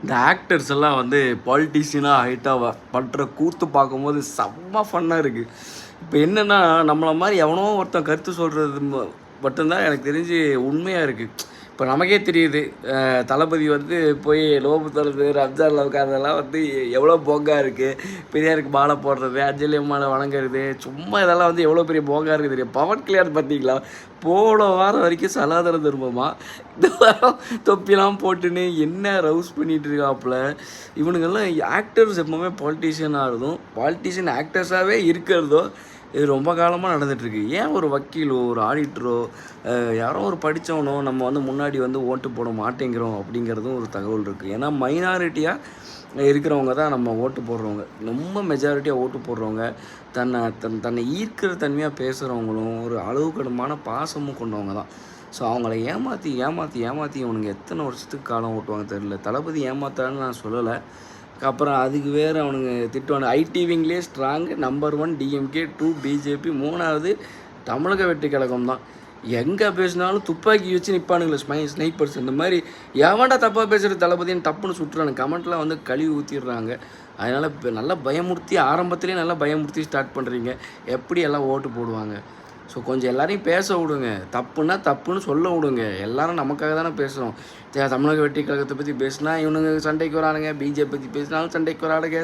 இந்த ஆக்டர்ஸ் எல்லாம் வந்து பாலிட்டிஷியனாக ஹைட்டாக பண்ணுற கூத்து பார்க்கும்போது செம்ம ஃபன்னாக இருக்குது. இப்போ என்னென்னா நம்மளை மாதிரி எவனோ ஒருத்தன் கருத்து சொல்கிறது மட்டும்தான் எனக்கு தெரிஞ்சு உண்மையாக இருக்குது. இப்போ நமக்கே தெரியுது தளபதி வந்து போய் லோபு தரது ரம்ஜான் லவுக்கு அதெல்லாம் வந்து எவ்வளோ போங்கா இருக்குது. பெரியாருக்கு மாலை போடுறது, அஞ்சலி அம்மாவை வணங்குறது, சும்மா இதெல்லாம் வந்து எவ்வளோ பெரிய போங்கா இருக்குது தெரியும். பவன் கல்யாணம் பார்த்தீங்களா, போன வாரம் வரைக்கும் சனாதன தர்மமா, இந்த வாரம் தொப்பிலாம் போட்டுன்னு என்ன ரவுஸ் பண்ணிகிட்டு இருக்காப்புல. இவனுங்கெல்லாம் ஆக்டர்ஸ் எப்போவுமே பாலிட்டிஷியனாக இருந்தும் பாலிட்டிஷியன் ஆக்டர்ஸாகவே இருக்கிறதோ இது ரொம்ப காலமாக நடந்துகிட்ருக்கு. ஏன் ஒரு வக்கீலோ ஒரு ஆடிட்டரோ யாரோ ஒரு படித்தவனோ நம்ம வந்து முன்னாடி வந்து ஓட்டு போட மாட்டேங்கிறோம் அப்படிங்கிறதும் ஒரு தகவல் இருக்குது. ஏன்னா மைனாரிட்டியாக இருக்கிறவங்க தான் நம்ம ஓட்டு போடுறவங்க. ரொம்ப மெஜாரிட்டியாக ஓட்டு போடுறவங்க தன்னை ஈர்க்கிற தன்மையாக பேசுகிறவங்களும் ஒரு அளவுக்கடமான பாசமும் கொண்டவங்க தான். ஸோ அவங்கள ஏமாற்றி இவனுங்க எத்தனை வருஷத்துக்கு காலம் ஓட்டுவாங்க தெரியல. தளபதி ஏமாத்தான்னு நான் சொல்லலை. அப்புறம் அதுக்கு வேறு அவனுங்க திட்டுவானு. ஐடி விங்லேயே ஸ்ட்ராங்கு நம்பர் 1 டிஎம்கே, 2 பிஜேபி, 3வது தமிழக வெற்றி கழகம் தான். எங்கே பேசினாலும் துப்பாக்கி வச்சு நிற்பானுங்களே ஸ்னைப்பர்ஸ். இந்த மாதிரி எவன்டா தப்பாக பேசுகிற தளபதின்னு டப்புன்னு சுட்டுறானு கமெண்ட்லாம் வந்து கழுவி ஊற்றிடுறாங்க. அதனால் இப்போ நல்லா பயமுறுத்தி ஆரம்பத்துலேயே நல்லா பயமுறுத்தி ஸ்டார்ட் பண்ணுறீங்க. எப்படி எல்லாம் ஓட்டு போடுவாங்க? ஸோ கொஞ்சம் எல்லோரையும் பேச விடுங்க. தப்புன்னா தப்புன்னு சொல்ல விடுங்க. எல்லோரும் நமக்காக தானே பேசுகிறோம். தமிழக வெற்றி கழகத்தை பற்றி பேசினா இவனுங்க சண்டைக்கு வரானுங்க, பிஜேபி பற்றி பேசினாலும் சண்டைக்கு வரானுங்க,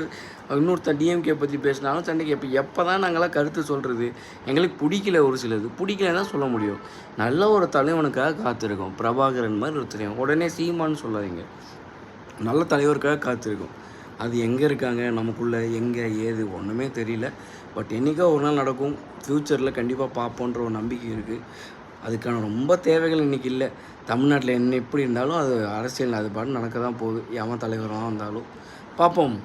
இன்னொருத்தன் டிஎம்கே பற்றி பேசினாலும் சண்டைக்கு. எப்போ தான் நாங்களாம் கருத்து சொல்கிறது? எங்களுக்கு பிடிக்கல, ஒரு சிலது பிடிக்கலன்னு தான் சொல்ல முடியும். நல்ல ஒரு தலைவனுக்காக காத்திருக்கோம். பிரபாகரன் மாதிரி ஒருத்தரையும் உடனே சீமான்னு சொல்லாதீங்க. நல்ல தலைவருக்காக காத்திருக்கோம். அது எங்கே இருக்காங்க, நமக்குள்ளே எங்கே ஏது ஒன்றுமே தெரியல. பட் என்றைக்கோ ஒரு நாள் நடக்கும். ஃப்யூச்சரில் கண்டிப்பாக பார்ப்போன்ற ஒரு நம்பிக்கை இருக்குது. அதுக்கான ரொம்ப தேவைகள் இன்றைக்கி இல்லை. தமிழ்நாட்டில் என்ன எப்படி இருந்தாலும் அது அரசியல் அது பாட்டு நடக்க தான் போகுது. எவன் தலைவராக இருந்தாலும் பார்ப்போம்.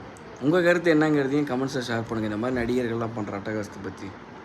உங்கள் கருத்து என்னங்கிறதையும் கமெண்ட்ஸில் ஷேர் பண்ணுங்கள். இந்த மாதிரி நடிகர்கள்லாம் பண்ணுற அட்டகாசத்தை பற்றி.